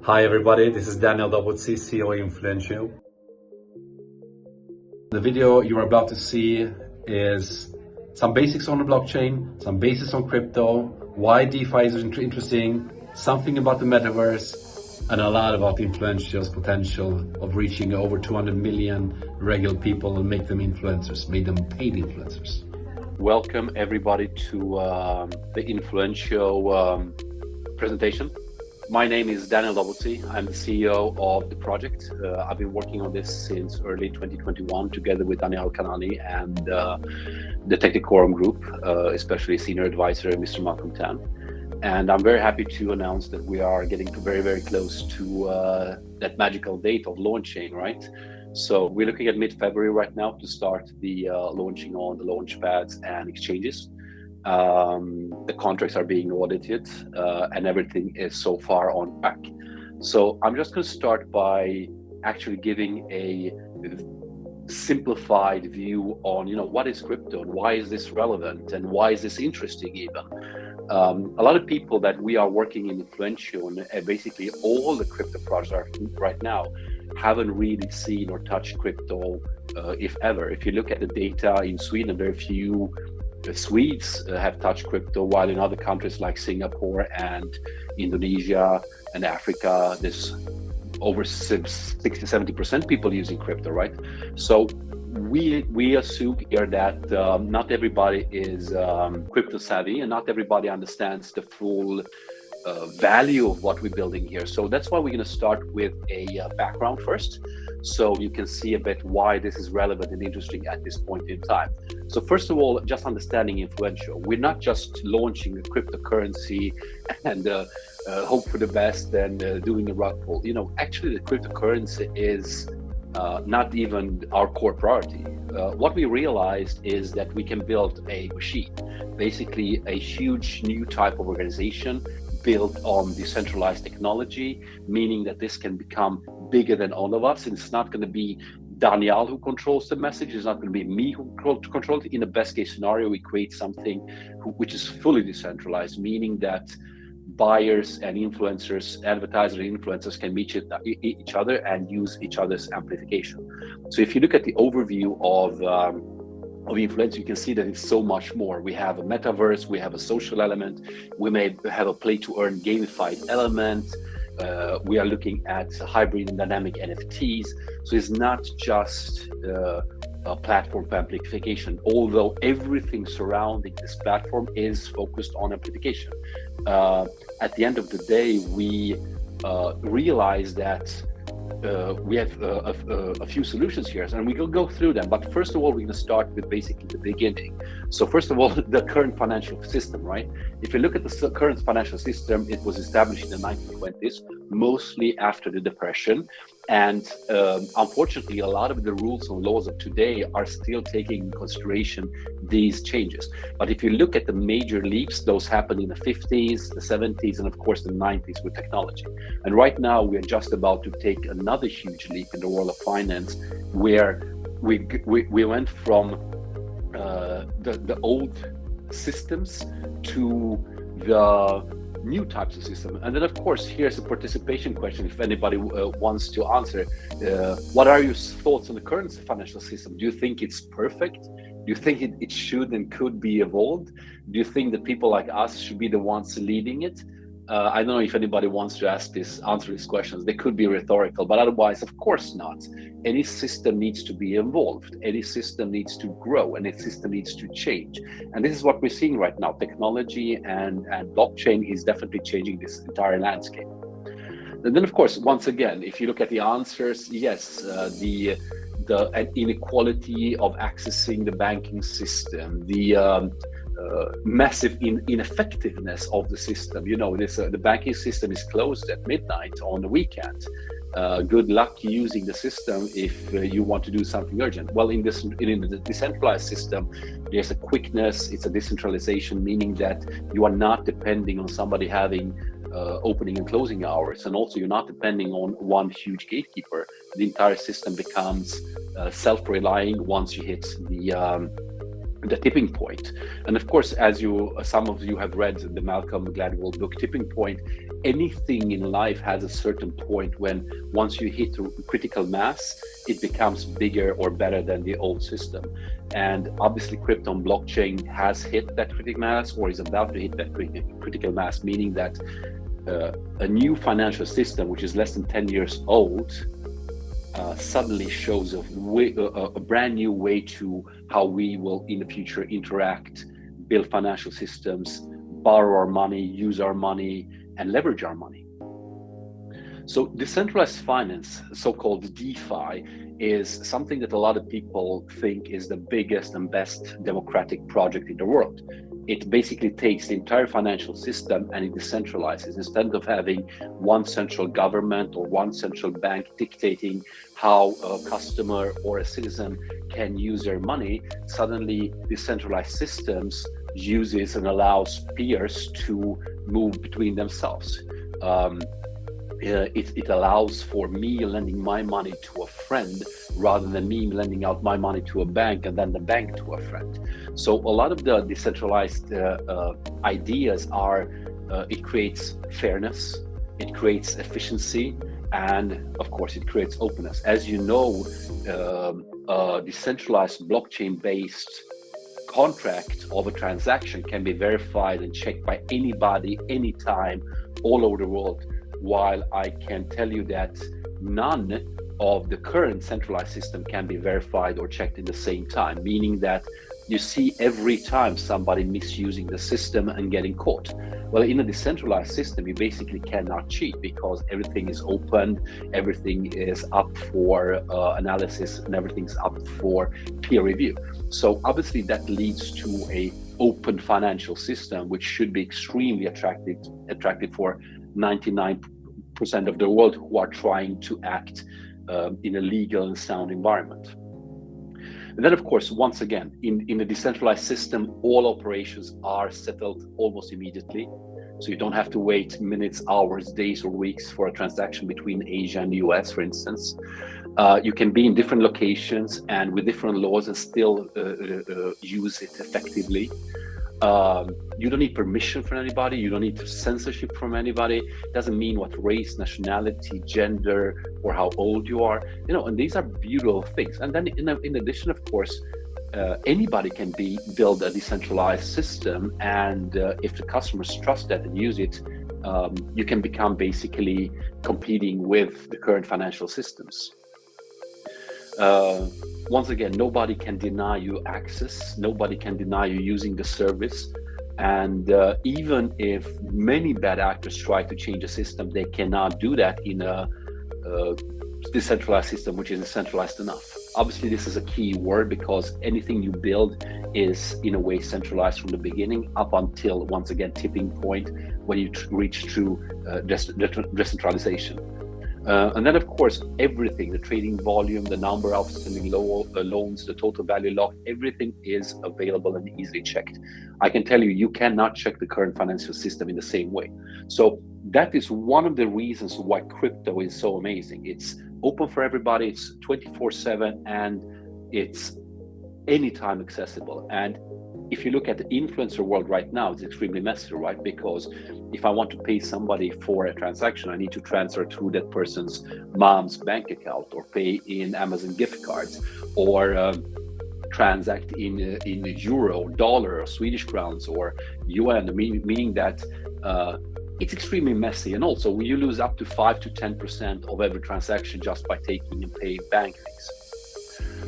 Hi everybody, this is Daboczy, CEO of Influencio. The video you're about to see is some basics on the blockchain, some basics on crypto, why DeFi is interesting, something about the metaverse, and a lot about Influencio's potential of reaching over 200 million regular people and make them influencers, make them paid influencers. Welcome everybody to the Influencio presentation. My name is Daboczy. I'm the CEO of the project. I've been working on this since early 2021 together with Daniel Kanani and the Technicorum group, especially senior advisor Mr. Malcolm Tan. And I'm very happy to announce that we are getting very, very close to that magical date of launching, right? So we're looking at mid-February right now to start the launching on the launch pads and exchanges. The contracts are being audited and everything is so far on track. So I'm just going to start by actually giving a simplified view on, what is crypto and why is this relevant and why is this interesting even. A lot of people that we are working in Influencio and basically all the crypto projects right now haven't really seen or touched crypto, if ever. If you look at the data in Sweden, very few Swedes have touched crypto, while in other countries like Singapore and Indonesia and Africa, there's over 60-70% people using crypto, right? So we assume here that not everybody is crypto savvy and not everybody understands the full value of what we're building here. So that's why we're going to start with a background first, so you can see a bit why this is relevant and interesting at this point in time. So first of all, just understanding Influencio. We're not just launching a cryptocurrency and hope for the best and doing a rug pull. Actually the cryptocurrency is not even our core priority. What we realized is that we can build a machine, basically a huge new type of organization built on decentralized technology, meaning that this can become bigger than all of us. And it's not going to be Daniel who controls the message. It's not going to be me who controls it. In the best case scenario, we create something which is fully decentralized, meaning that buyers and influencers, advertisers and influencers can meet each other and use each other's amplification. So if you look at the overview of Influencio, you can see that it's so much more. We have a metaverse, we have a social element, we may have a play to earn gamified element. We are looking at hybrid and dynamic NFTs. So it's not just a platform for amplification, although everything surrounding this platform is focused on amplification. At the end of the day, we realize that we have a few solutions here, and we will go through them. But first of all, we're going to start with basically the beginning. So first of all, the current financial system, right? If you look at the current financial system, it was established in the 1920s, mostly after the Depression. And unfortunately, a lot of the rules and laws of today are still taking into consideration these changes. But if you look at the major leaps, those happened in the 50s, the 70s, and of course the 90s with technology. And right now we are just about to take another huge leap in the world of finance, where we went from the old systems to the new types of system. And then of course, here's a participation question. If anybody wants to answer, what are your thoughts on the current financial system? Do you think it's perfect? Do you think it should and could be evolved? Do you think that people like us should be the ones leading it? I don't know if anybody wants to answer these questions. They could be rhetorical, but otherwise, of course not. Any system needs to be evolved. Any system needs to grow, and any system needs to change. And this is what we're seeing right now. Technology and blockchain is definitely changing this entire landscape. And then, of course, once again, if you look at the answers, yes, the inequality of accessing the banking system, the massive ineffectiveness of the system. The banking system is closed at midnight on the weekend. Good luck using the system if you want to do something urgent. Well, in the decentralized system, there's a quickness, it's a decentralization, meaning that you are not depending on somebody having opening and closing hours, and also you're not depending on one huge gatekeeper. The entire system becomes self-relying once you hit the tipping point. And of course, as some of you have read the Malcolm Gladwell book, Tipping Point, anything in life has a certain point when once you hit critical mass, it becomes bigger or better than the old system. And obviously crypto and blockchain has hit that critical mass, or is about to hit that critical mass, meaning that a new financial system, which is less than 10 years old, suddenly shows a brand new way to how we will in the future interact, build financial systems, borrow our money, use our money, and leverage our money. So decentralized finance, so-called DeFi, is something that a lot of people think is the biggest and best democratic project in the world. It basically takes the entire financial system and it decentralizes. Instead of having one central government or one central bank dictating how a customer or a citizen can use their money, suddenly decentralized systems uses and allows peers to move between themselves. It allows for me lending my money to a friend rather than me lending out my money to a bank and then the bank to a friend. So a lot of the decentralized ideas are, it creates fairness, it creates efficiency, and of course it creates openness. As you know, a decentralized blockchain-based contract of a transaction can be verified and checked by anybody, anytime, all over the world. While I can tell you that none of the current centralized system can be verified or checked in the same time, meaning that you see every time somebody misusing the system and getting caught. Well, in a decentralized system, you basically cannot cheat because everything is open, everything is up for analysis, and everything's up for peer review. So obviously that leads to a open financial system, which should be extremely attractive for 99% of the world who are trying to act in a legal and sound environment. And then, of course, once again, in a decentralized system, all operations are settled almost immediately. So you don't have to wait minutes, hours, days, or weeks for a transaction between Asia and the US, for instance. You can be in different locations and with different laws and still use it effectively. You don't need permission from anybody. You don't need censorship from anybody. It doesn't mean what race, nationality, gender, or how old you are. And these are beautiful things. And then in addition, of course, anybody can build a decentralized system. And if the customers trust that and use it, you can become basically competing with the current financial systems. Once again, nobody can deny you access, nobody can deny you using the service, and even if many bad actors try to change the system, they cannot do that in a decentralized system which is decentralized enough. Obviously, this is a key word because anything you build is in a way centralized from the beginning up until, once again, tipping point when you reach true decentralization. And then, of course, everything, the trading volume, the number of outstanding loans, the total value locked, everything is available and easily checked. I can tell you, you cannot check the current financial system in the same way. So that is one of the reasons why crypto is so amazing. It's open for everybody, it's 24/7, and it's anytime accessible. And if you look at the influencer world right now, it's extremely messy, right? Because if I want to pay somebody for a transaction, I need to transfer through that person's mom's bank account, or pay in Amazon gift cards, or transact in euro, dollar, or Swedish crowns, or yuan, meaning that it's extremely messy. And also, you lose up to 5 to 10% of every transaction just by taking and paying bank fees.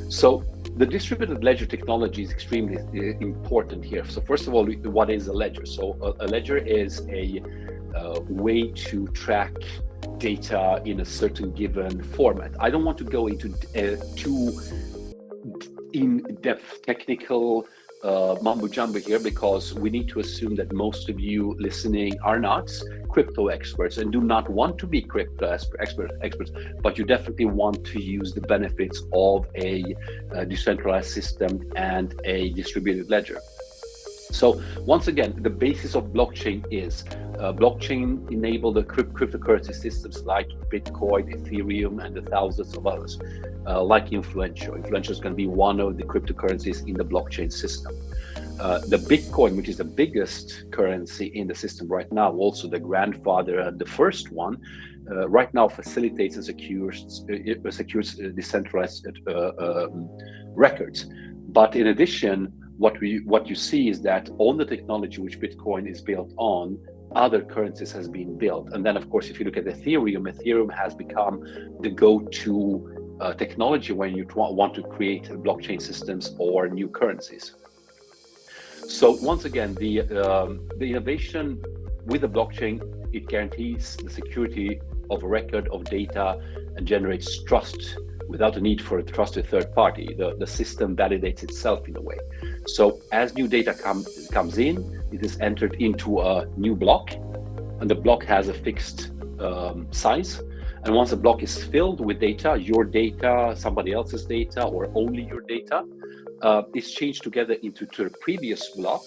So the distributed ledger technology is extremely important here. So first of all, what is a ledger? So a ledger is a way to track data in a certain given format. I don't want to go into too in-depth technical mumbo jumbo here, because we need to assume that most of you listening are not crypto experts and do not want to be crypto experts, but you definitely want to use the benefits of a decentralized system and a distributed ledger. So once again, the basis of blockchain is blockchain enable the cryptocurrency systems like Bitcoin, Ethereum, and the thousands of others, like Influencio. Influencio is going to be one of the cryptocurrencies in the blockchain system. The Bitcoin, which is the biggest currency in the system right now, also the grandfather and the first one, right now facilitates and secures decentralized records. But in addition, what you see is that on the technology which Bitcoin is built on, other currencies has been built. And then, of course, if you look at Ethereum has become the go-to technology when you want to create blockchain systems or new currencies. So once again, the innovation with the blockchain, it guarantees the security of a record of data and generates trust without a need for a trusted third party. The system validates itself in a way. So as new data comes in, it is entered into a new block, and the block has a fixed size. And once a block is filled with data, your data, somebody else's data, or only your data, is changed together into the previous block,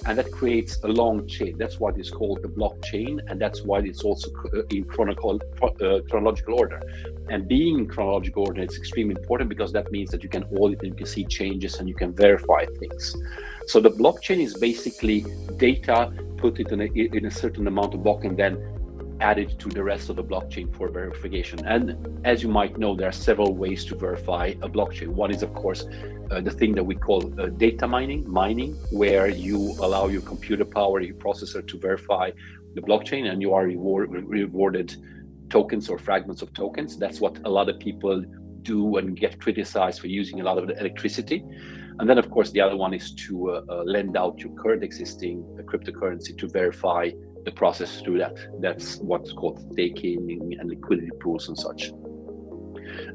and that creates a long chain. That's why it's called the blockchain, and that's why it's also in chronological order. And being in chronological order is extremely important because that means that you can audit and you can see changes and you can verify things. So the blockchain is basically data put it in a certain amount of block and then added to the rest of the blockchain for verification. And as you might know, there are several ways to verify a blockchain. One is, of course, the thing that we call data mining, where you allow your computer power, your processor to verify the blockchain, and you are rewarded tokens or fragments of tokens. That's what a lot of people do and get criticized for using a lot of the electricity. And then, of course, the other one is to lend out your current existing cryptocurrency to verify the process through that. That's what's called staking and liquidity pools and such.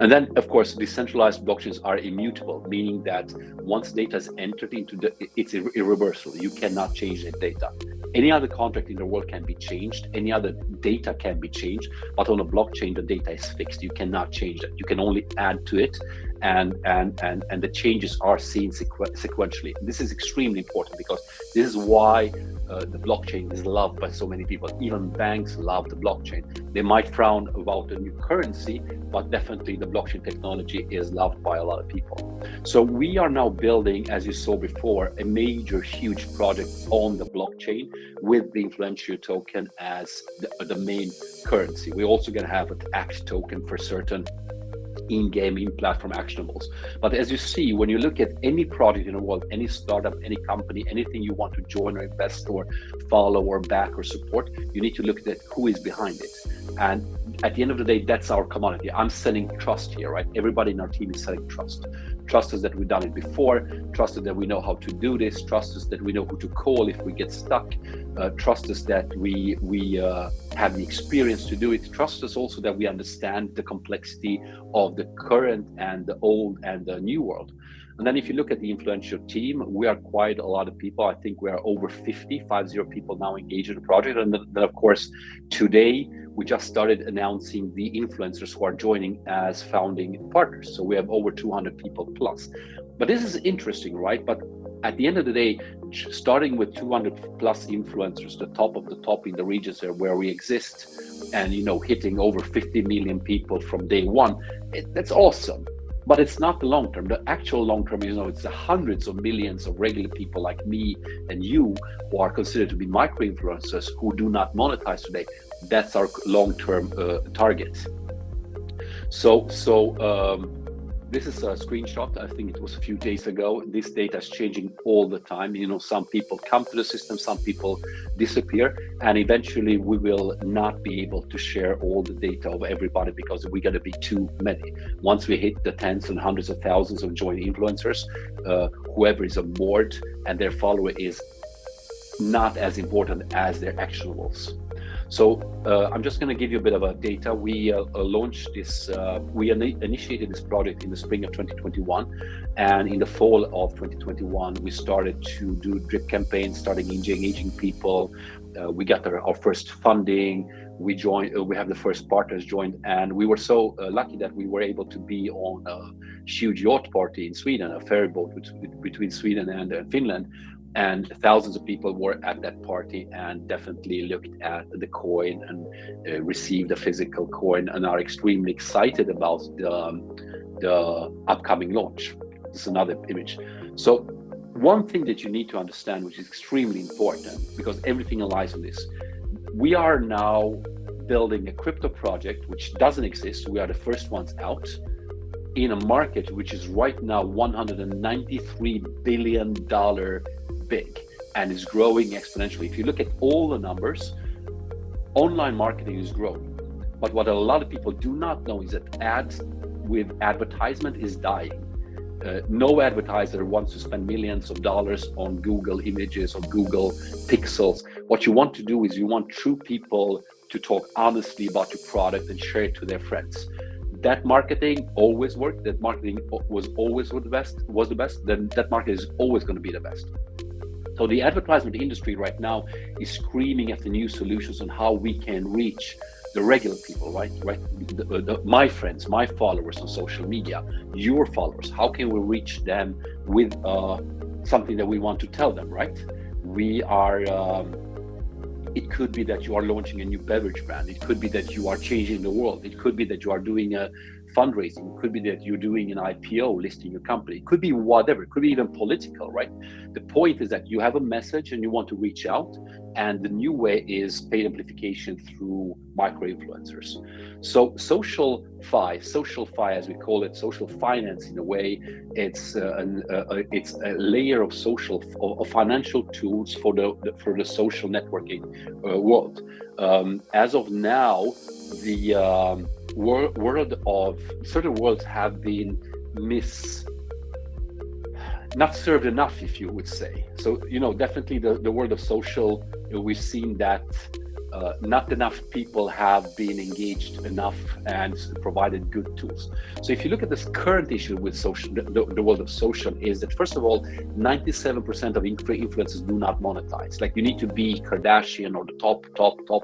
And then, of course, decentralized blockchains are immutable, meaning that once data is entered into it's irreversible. You cannot change that data. Any other contract in the world can be changed. Any other data can be changed, but on a blockchain, the data is fixed. You cannot change that. You can only add to it, and the changes are seen sequentially. This is extremely important because this is why the blockchain is loved by so many people. Even banks love the blockchain. They might frown about a new currency, but definitely the blockchain technology is loved by a lot of people. So we are now building, as you saw before, a major, huge project on the blockchain with the Influencio token as the main currency. We're also going to have an ACT token for certain in-game, in-platform actionables. But as you see, when you look at any project in the world, any startup, any company, anything you want to join or invest or follow or back or support, you need to look at who is behind it. And at the end of the day, that's our commodity. I'm selling trust here, right? Everybody in our team is selling trust. Trust us that we've done it before. Trust us that we know how to do this. Trust us that we know who to call if we get stuck. Trust us that we have the experience to do it. Trust us also that we understand the complexity of the current and the old and the new world. And then if you look at the Influencio team, we are quite a lot of people. I think we are over 50 people now engaged in the project. And then of course, today, we just started announcing the influencers who are joining as founding partners. So we have over 200 people plus. But this is interesting, right? But at the end of the day, starting with 200 plus influencers, the top of the top in the regions where we exist, and hitting over 50 million people from day one, that's awesome. But it's not the long term. The actual long term is, it's the hundreds of millions of regular people like me and you who are considered to be micro influencers who do not monetize today. That's our long term target. So this is a screenshot. I think it was a few days ago. This data is changing all the time. Some people come to the system, some people disappear, and eventually we will not be able to share all the data of everybody because we're going to be too many. Once we hit the tens and hundreds of thousands of joint influencers, whoever is on board and their follower is not as important as their actionables. So I'm just going to give you a bit of a data. We launched this, we initiated this project in the spring of 2021. And in the fall of 2021, we started to do drip campaigns, starting engaging people. We got our first funding. We have the first partners joined. And we were so lucky that we were able to be on a huge yacht party in Sweden, a ferry boat between Sweden and Finland, And thousands of people were at that party and definitely looked at the coin and received a physical coin and are extremely excited about the upcoming launch. This is another image. So one thing that you need to understand, which is extremely important, because everything relies on this, we are now building a crypto project which doesn't exist. We are the first ones out in a market which is right now $193 billion big and is growing exponentially. If you look at all the numbers, online marketing is growing. But what a lot of people do not know is that ads with advertisement is dying. No advertiser wants to spend millions of dollars on Google images or Google pixels. What you want to do is you want true people to talk honestly about your product and share it to their friends. That marketing always worked. That marketing was always the best. Then that market is always going to be the best. So the advertisement industry right now is screaming after new solutions on how we can reach the regular people, right? My friends, my followers on social media, your followers. How can we reach them with something that we want to tell them, right? We are. It could be that you are launching a new beverage brand. It could be that you are changing the world. It could be that you are doing a fundraising. It could be that you're doing an IPO, listing your company. It could be whatever. It could be even political, right? The point is that you have a message and you want to reach out. And the new way is paid amplification through micro-influencers. So social fi, as we call it, social finance in a way, it's a layer of of financial tools for the social networking world. As of now, the world of certain worlds have been not served enough, if you would say. So, definitely the world of social, we've seen that not enough people have been engaged enough and provided good tools. So if you look at this current issue with social, the world of social, is that first of all, 97% of influencers do not monetize. Like, you need to be Kardashian or the top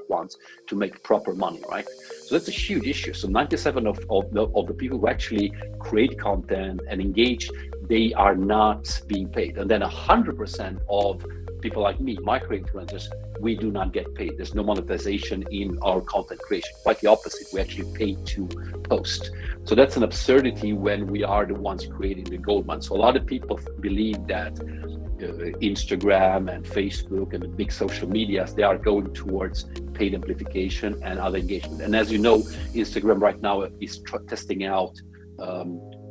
ones to make proper money, right? So that's a huge issue. So 97 of the people who actually create content and engage, they are not being paid. And then 100% of people like me, micro-influencers, we do not get paid. There's no monetization in our content creation. Quite the opposite, we actually pay to post. So that's an absurdity when we are the ones creating the gold mine. So a lot of people believe that Instagram and Facebook and the big social medias, they are going towards paid amplification and other engagement. And as you know, Instagram right now is testing out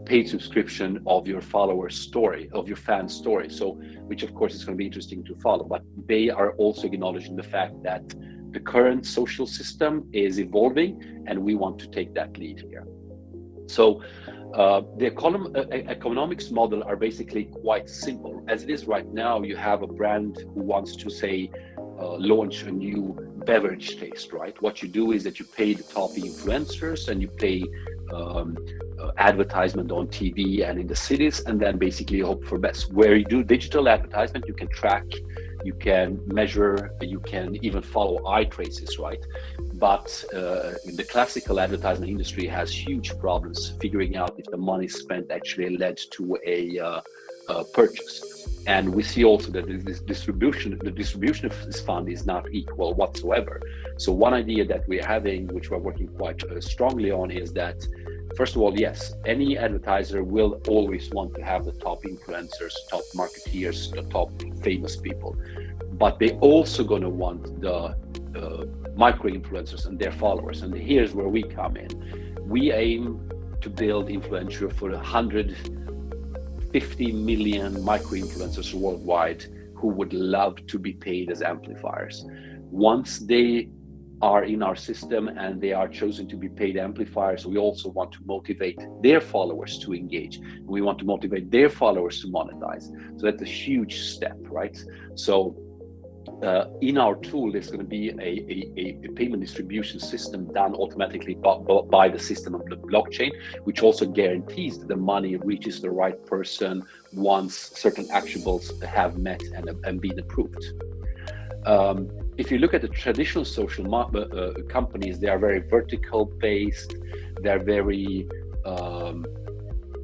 paid subscription of your follower's story, of your fan story. So, which of course is going to be interesting to follow, but they are also acknowledging the fact that the current social system is evolving and we want to take that lead here. So the economics model are basically quite simple. As it is right now, you have a brand who wants to say, launch a new beverage taste, right? What you do is that you pay the top influencers and you pay advertisement on TV and in the cities, and then basically hope for best. Where you do digital advertisement, you can track, you can measure, you can even follow eye traces, right? But the classical advertisement industry has huge problems figuring out if the money spent actually led to a purchase. And we see also that the distribution of this fund is not equal whatsoever. So one idea that we're having, which we're working quite strongly on, is that, first of all, yes, any advertiser will always want to have the top influencers, top marketeers, the top famous people. But they also going to want the micro influencers and their followers. And here's where we come in. We aim to build Influencio for 150 million micro influencers worldwide who would love to be paid as amplifiers. Once they are in our system and they are chosen to be paid amplifiers, we also want to motivate their followers to engage. We want to motivate their followers to monetize. So that's a huge step, right? So in our tool, there's going to be a payment distribution system done automatically by the system of the blockchain, which also guarantees that the money reaches the right person once certain actionables have met and been approved. If you look at the traditional social companies, they are very vertical based. They're very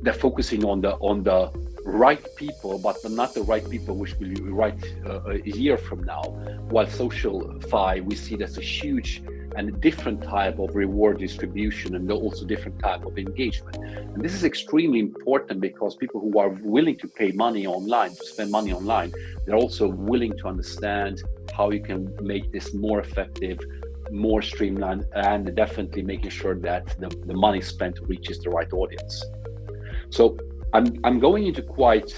they're focusing on the right people, but not the right people which will be right a year from now. While social fi, we see that's a huge and different type of reward distribution and also different type of engagement. And this is extremely important because people who are willing to pay money online, to spend money online, they're also willing to understand how you can make this more effective, more streamlined, and definitely making sure that the money spent reaches the right audience. So I'm going into quite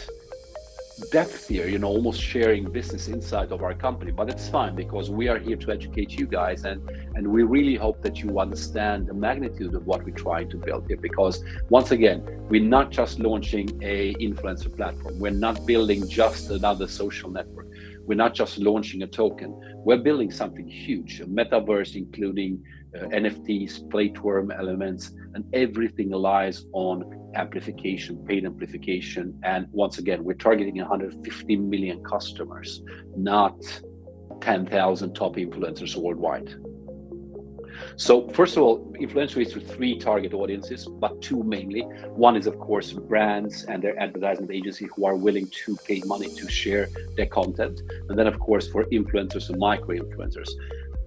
depth here, you know, almost sharing business insight of our company, but it's fine because we are here to educate you guys, and we really hope that you understand the magnitude of what we're trying to build here. Because once again, we're not just launching a influencer platform, we're not building just another social network, we're not just launching a token, we're building something huge, a metaverse including NFTs, play to earn elements, and everything relies on amplification, paid amplification. And once again, we're targeting 150 million customers, not 10,000 top influencers worldwide. So first of all, Influencio is to 3 target audiences, but 2 mainly. One is, of course, brands and their advertisement agency who are willing to pay money to share their content. And then, of course, for influencers and micro-influencers.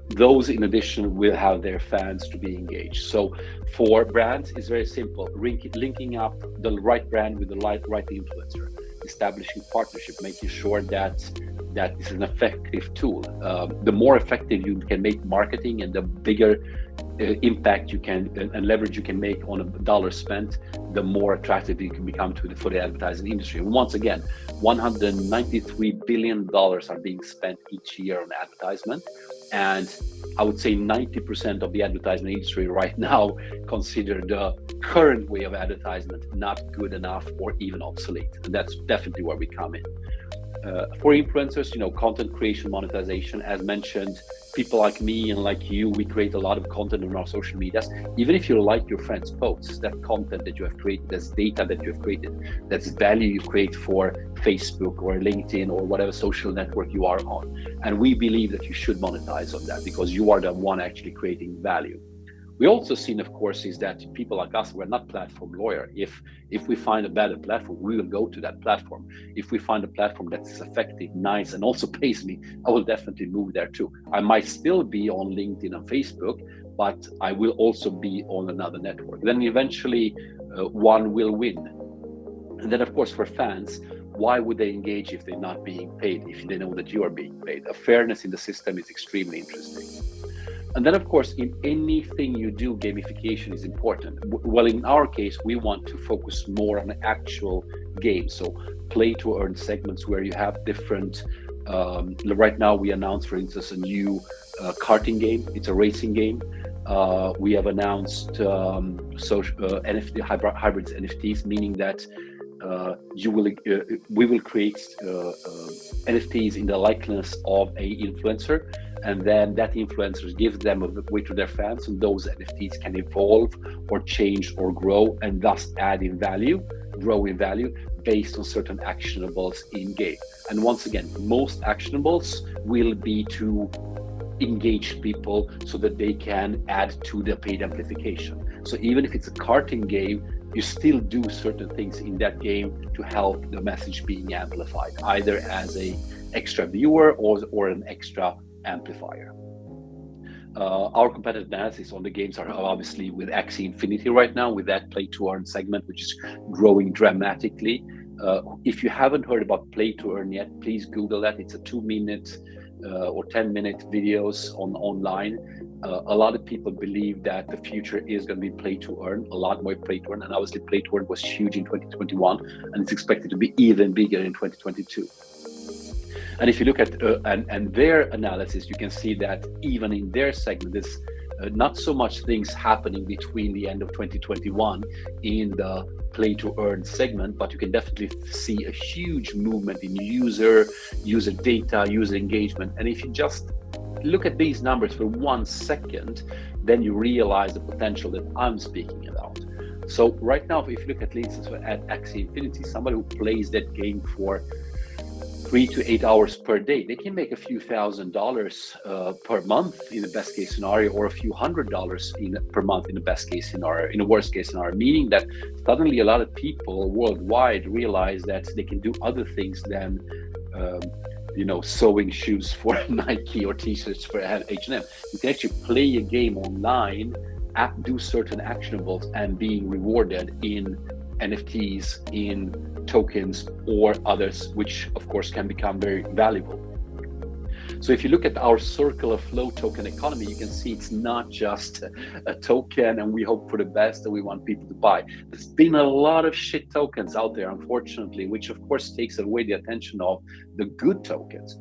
Those, in addition, will have their fans to be engaged. So for brands, it's very simple. Linking up the right brand with the right influencer, establishing partnership, making sure that is an effective tool. The more effective you can make marketing and the bigger impact you can and leverage you can make on a dollar spent, the more attractive you can become for the advertising industry. And once again, $193 billion are being spent each year on advertisement. And I would say 90% of the advertisement industry right now consider the current way of advertisement not good enough or even obsolete. And that's definitely where we come in. For influencers, you know, content creation, monetization, as mentioned, people like me and like you, we create a lot of content on our social medias. Even if you like your friends' posts, that content that you have created, that's data that you have created, that's value you create for Facebook or LinkedIn or whatever social network you are on. And we believe that you should monetize on that because you are the one actually creating value. We also seen, of course, is that people like us, we're not platform lawyer. If we find a better platform, we will go to that platform. If we find a platform that's effective, nice, and also pays me, I will definitely move there too. I might still be on LinkedIn and Facebook, but I will also be on another network. Then eventually one will win. And then, of course, for fans, why would they engage if they're not being paid, if they know that you are being paid? A fairness in the system is extremely interesting. And then, of course, in anything you do, gamification is important. Well, in our case, we want to focus more on actual games. So play to earn segments where you have different, right now we announced, for instance, a new karting game. It's a racing game. We have announced NFT, hybrids NFTs, meaning that we will create NFTs in the likeness of a influencer, and then that influencer gives them away to their fans, and those NFTs can evolve or change or grow, and thus add in value, grow in value based on certain actionables in game. And once again, most actionables will be to engage people so that they can add to the paid amplification. So even if it's a karting game, you still do certain things in that game to help the message being amplified, either as a extra viewer or an extra amplifier. Our competitive analysis on the games are obviously with Axie Infinity right now, with that play to earn segment, which is growing dramatically. If you haven't heard about play to earn yet, please Google that. It's a 2-minute or 10-minute videos online. A lot of people believe that the future is going to be play to earn, a lot more play to earn, and obviously play to earn was huge in 2021, and it's expected to be even bigger in 2022. And if you look at and their analysis, you can see that even in their segment, there's not so much things happening between the end of 2021 in the play to earn segment, but you can definitely see a huge movement in user data, user engagement. And if you just look at these numbers for 1 second, then you realize the potential that I'm speaking about. So right now, if you look at least at Axie Infinity, somebody who plays that game for 3 to 8 hours per day, they can make a few $1,000s per month in the best case scenario, or a few $100s per month in the best case scenario, in the worst case scenario, meaning that suddenly a lot of people worldwide realize that they can do other things than sewing shoes for Nike or t-shirts for H&M. You can actually play a game online, do certain actionables, and being rewarded in NFTs, in tokens or others, which of course can become very valuable. So if you look at our circular flow token economy, you can see it's not just a token and we hope for the best and we want people to buy. There's been a lot of shit tokens out there, unfortunately, which of course takes away the attention of the good tokens.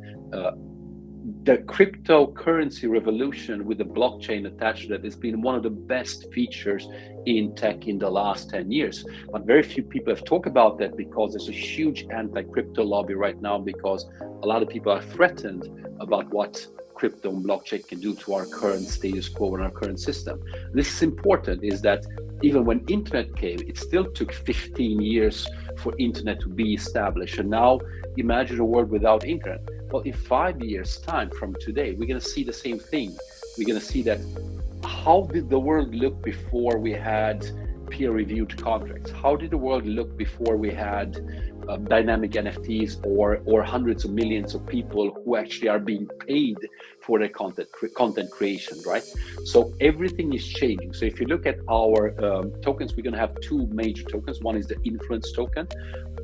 The cryptocurrency revolution with the blockchain attached to that has been one of the best features in tech in the last 10 years. But very few people have talked about that, because there's a huge anti-crypto lobby right now, because a lot of people are threatened about what crypto and blockchain can do to our current status quo and our current system. This is important, is that even when internet came, it still took 15 years for internet to be established. And now imagine a world without internet. Well, in 5 years' time from today, we're going to see the same thing. We're going to see that, how did the world look before we had peer-reviewed contracts? How did the world look before we had dynamic NFTs or hundreds of millions of people who actually are being paid for their content creation, right? So everything is changing. So if you look at our tokens, we're going to have two major tokens. One is the Influence token,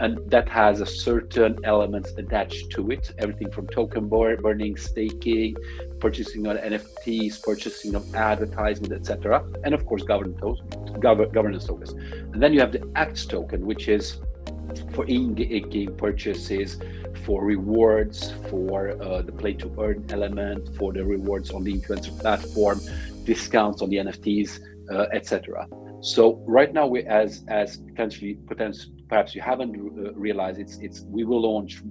and that has a certain elements attached to it, everything from token burning, staking, purchasing of NFTs, purchasing of advertisement, etc., and of course governance tokens. And then you have the Acts token, which is for in-game purchases, for rewards, for the play-to-earn element, for the rewards on the influencer platform, discounts on the NFTs, etc. So right now, we as potentially, perhaps you haven't realized, we will launch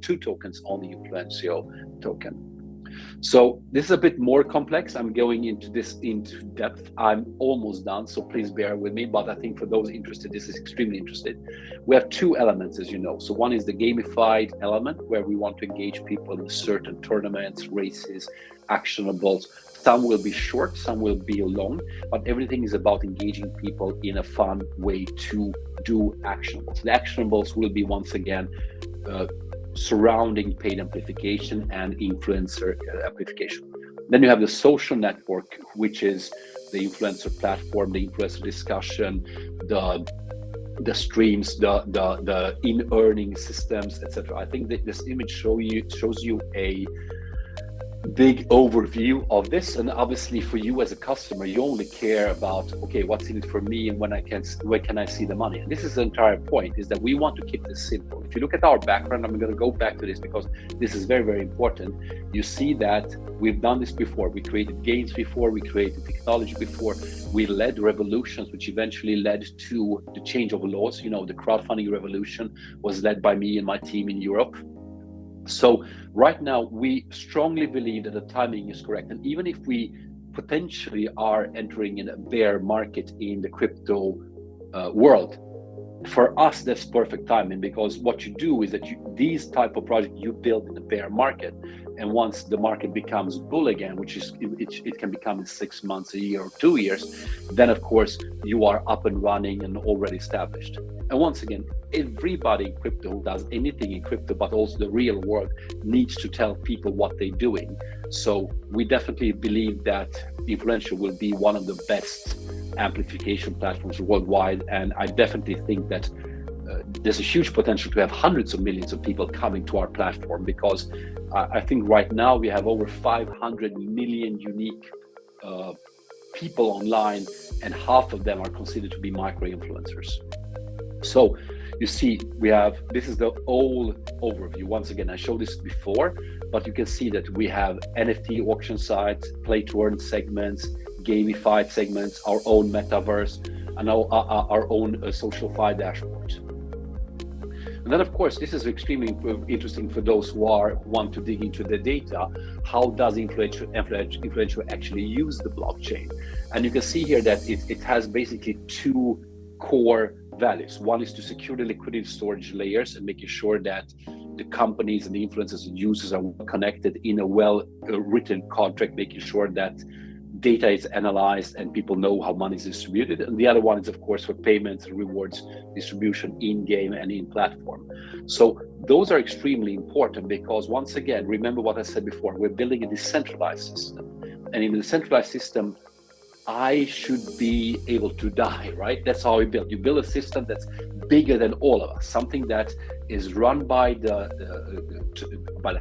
two tokens on the Influencio token. So this is a bit more complex. I'm going into this into depth. I'm almost done, so please bear with me. But I think for those interested, this is extremely interesting. We have two elements, as you know. So one is the gamified element, where we want to engage people in certain tournaments, races, actionables. Some will be short, some will be long, but everything is about engaging people in a fun way to do actionables. The actionables will be, once again, surrounding paid amplification and influencer amplification. Then you have the social network, which is the influencer platform, the influencer discussion, the streams, the in-earning systems, etc. I think that this image shows you a big overview of this, and obviously for you as a customer, you only care about, okay, what's in it for me and when can I see the money. And this is the entire point, is that we want to keep this simple. If you look at our background, I'm going to go back to this because this is very, very important. You see that we've done this before. We created games before, we created technology before, we led revolutions, which eventually led to the change of laws. You know, the crowdfunding revolution was led by me and my team in Europe. So right now, we strongly believe that the timing is correct. And even if we potentially are entering in a bear market in the crypto world, for us, that's perfect timing, because what you do is that these type of projects you build in the bear market, and once the market becomes bull again, which is it can become in 6 months, a year, or 2 years, then of course you are up and running and already established. And once again, everybody in crypto who does anything in crypto, but also the real world, needs to tell people what they're doing. So we definitely believe that Influencio will be one of the best amplification platforms worldwide. And I definitely think that there's a huge potential to have hundreds of millions of people coming to our platform, because I think right now we have over 500 million unique people online, and half of them are considered to be micro-influencers. So you see, this is the whole overview. Once again, I showed this before, but you can see that we have NFT auction sites, play to earn segments, gamified segments, our own metaverse, and our own socialify dashboards. And then, of course, this is extremely interesting for those who want to dig into the data. How does Influencio actually use the blockchain? And you can see here that it has basically two core values. One is to secure the liquidity storage layers and making sure that the companies and the influencers and users are connected in a well-written contract, making sure that data is analyzed and people know how money is distributed. And the other one is, of course, for payments and rewards distribution in-game and in-platform. So those are extremely important because, once again, remember what I said before, we're building a decentralized system. And in a decentralized system, I should be able to die, right? That's how we build. You build a system that's bigger than all of us, something that is run by the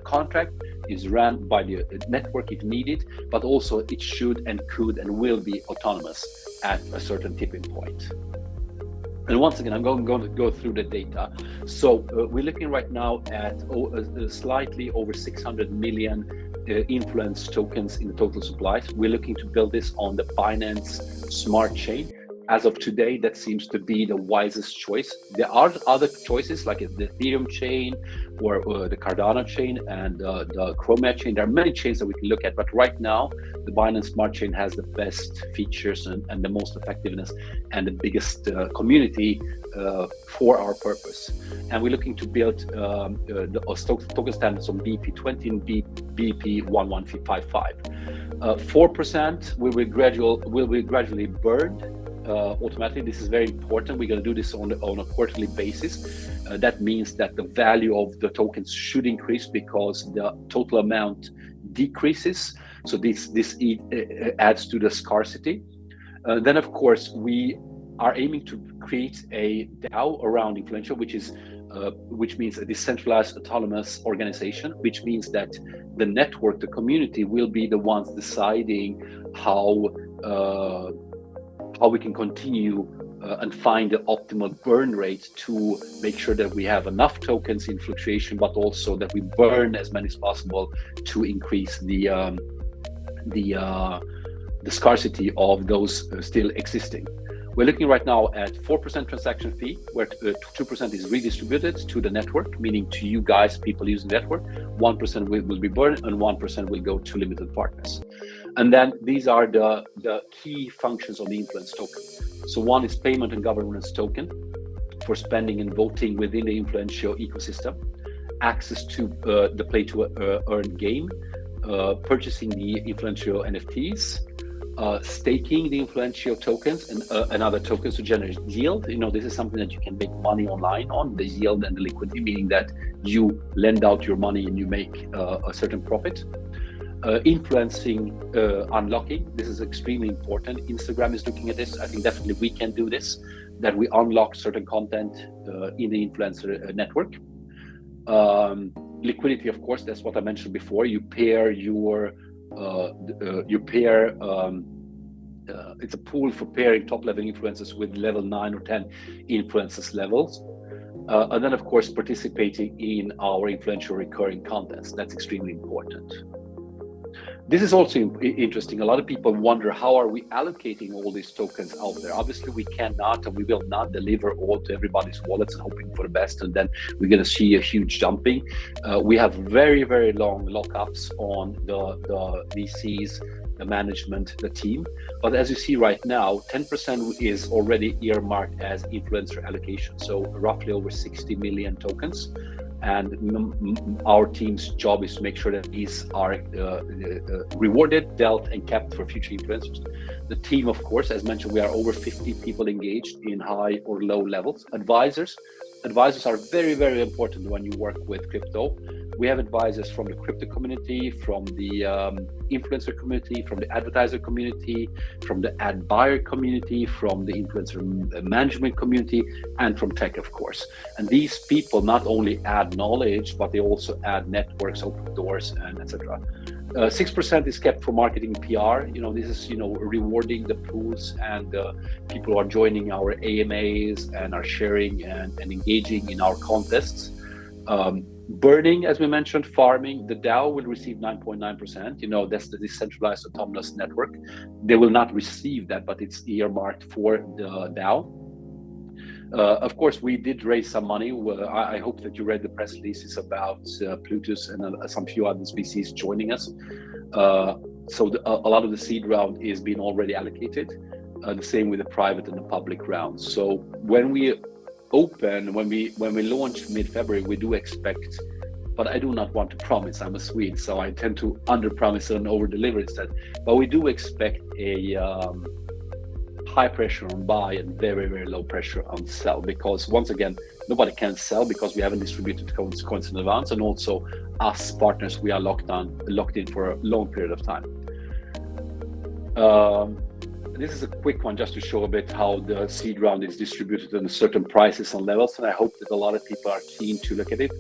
contract, is run by the network if needed, but also it should and could and will be autonomous at a certain tipping point. And once again, I'm going to go through the data. So we're looking right now at slightly over 600 million influence tokens in the total supplies. We're looking to build this on the Binance Smart Chain. As of today, that seems to be the wisest choice. There are other choices like the Ethereum chain or the Cardano chain and the Chromia chain. There are many chains that we can look at, but right now, the Binance Smart Chain has the best features and the most effectiveness and the biggest community for our purpose. And we're looking to build the token standards on BP20 and BP1155. 4% will be gradually burned automatically. This is very important. We're going to do this on a quarterly basis. That means that the value of the tokens should increase because the total amount decreases. So this adds to the scarcity. Then, of course, we are aiming to create a DAO around Influencio, which means a decentralized autonomous organization, which means that the network, the community, will be the ones deciding how we can continue and find the optimal burn rate to make sure that we have enough tokens in fluctuation, but also that we burn as many as possible to increase the scarcity of those still existing. We're looking right now at 4% transaction fee, where 2% is redistributed to the network, meaning to you guys, people using the network. 1% will be burned and 1% will go to limited partners. And then these are the key functions of the influence token. So one is payment and governance token for spending and voting within the Influencio ecosystem, access to the play to earn game, purchasing the Influencio NFTs, staking the Influencio tokens and other tokens to generate yield. This is something that you can make money online on, the yield and the liquidity, meaning that you lend out your money and you make a certain profit. Influencing unlocking, this is extremely important. Instagram is looking at this. I think definitely we can do this, that we unlock certain content in the influencer network. Liquidity, of course, that's what I mentioned before. You pair it's a pool for pairing top level influencers with level 9 or 10 influencers levels. And then, of course, participating in our influential recurring contents. That's extremely important. This is also interesting. A lot of people wonder, how are we allocating all these tokens out there? Obviously, we cannot and we will not deliver all to everybody's wallets and hoping for the best, and then we're going to see a huge dumping. We have very, very long lockups on the VCs, the management, the team. But as you see right now, 10% is already earmarked as influencer allocation. So roughly over 60 million tokens. And our team's job is to make sure that these are rewarded, dealt, and kept for future influencers. The team, of course, as mentioned, we are over 50 people engaged in high or low levels. Advisors are very, very important when you work with crypto. We have advisors from the crypto community, from the influencer community, from the advertiser community, from the ad buyer community, from the influencer management community, and from tech, of course. And these people not only add knowledge, but they also add networks, open doors, and etc. 6% is kept for marketing PR. This is rewarding the pools and people who are joining our AMAs and are sharing and engaging in our contests. Burning, as we mentioned, farming, the DAO will receive 9.9%. That's the decentralized autonomous network. They will not receive that, but it's earmarked for the DAO. Of course, we did raise some money. I hope that you read the press releases about Plutus and some few other VCs joining us. So a lot of the seed round is being already allocated. The same with the private and the public rounds. So when we launch mid-February, we do expect but I do not want to promise. I'm a Swede, so I tend to under-promise and over-deliver instead. But we do expect a high pressure on buy and very, very low pressure on sell, because once again, nobody can sell because we haven't distributed coins in advance, and also us partners, we are locked in for a long period of time. This is a quick one just to show a bit how the seed round is distributed in certain prices and levels, and I hope that a lot of people are keen to look at it.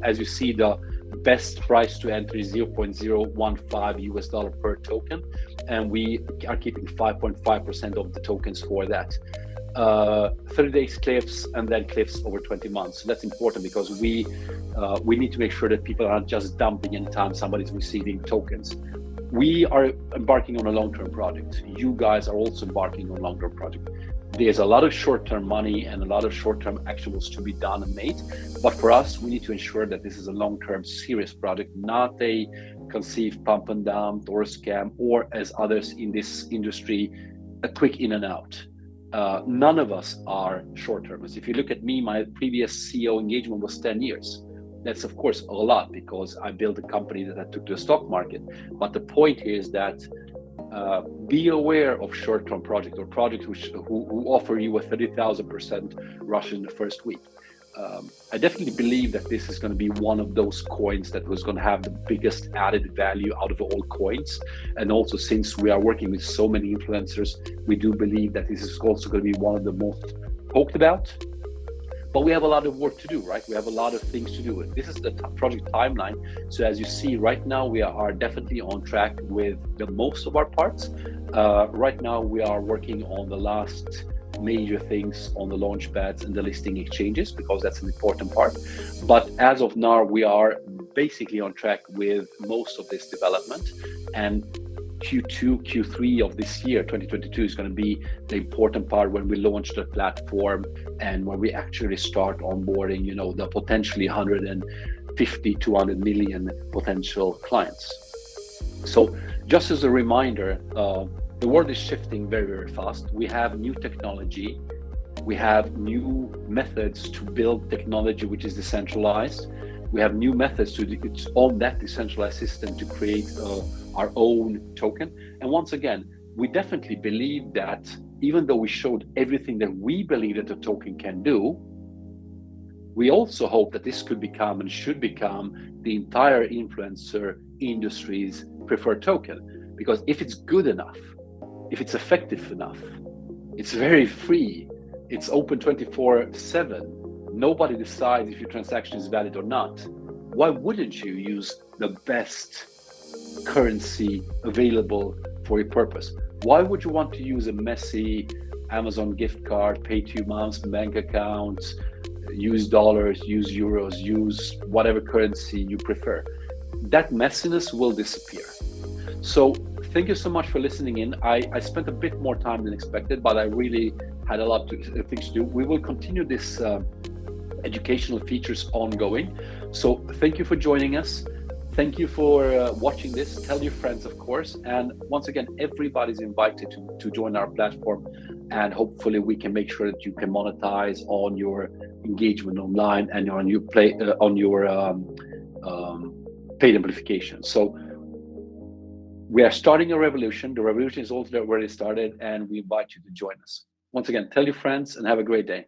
As you see, the best price to enter is $0.015 per token, and we are keeping 5.5% of the tokens for that. 30 days cliffs, and then cliffs over 20 months. So that's important because we need to make sure that people aren't just dumping anytime somebody's receiving tokens. We are embarking on a long-term project. You guys are also embarking on a long-term project. There's a lot of short-term money and a lot of short-term actionables to be done and made. But for us, we need to ensure that this is a long-term serious project, not a conceived pump and dump or a scam, or as others in this industry, a quick in and out. None of us are short-termers. If you look at me, my previous CEO engagement was 10 years. That's of course a lot because I built a company that I took to the stock market. But the point here is that be aware of short-term projects or projects who offer you a 30,000% rush in the first week. I definitely believe that this is going to be one of those coins that was going to have the biggest added value out of all coins. And also, since we are working with so many influencers, we do believe that this is also going to be one of the most talked about. But we have a lot of work to do, right? We have a lot of things to do. This is the project timeline. So as you see right now, we are definitely on track with the most of our parts. Right now, we are working on the last major things on the launch pads and the listing exchanges, because that's an important part. But as of now, we are basically on track with most of this development. And Q2, Q3 of this year, 2022, is going to be the important part when we launch the platform and when we actually start onboarding, the potentially 150, 200 million potential clients. So just as a reminder, the world is shifting very, very fast. We have new technology. We have new methods to build technology which is decentralized. We have new methods to own that decentralized system to create our own token. And once again, we definitely believe that even though we showed everything that we believe that the token can do, we also hope that this could become and should become the entire influencer industry's preferred token. Because if it's good enough, if it's effective enough, it's very free, it's open 24/7, nobody decides if your transaction is valid or not, why wouldn't you use the best currency available for your purpose? Why would you want to use a messy Amazon gift card, pay 2 months bank account, use dollars, use euros, use whatever currency you prefer? That messiness will disappear. So thank you so much for listening in. I spent a bit more time than expected, but I really had a lot of things to do. We will continue this educational features ongoing. So thank you for joining us. Thank you for watching this. Tell your friends, of course. And once again, everybody's invited to join our platform. And hopefully we can make sure that you can monetize on your engagement online and on your paid amplification. So we are starting a revolution. The revolution is already started, and we invite you to join us. Once again, tell your friends and have a great day.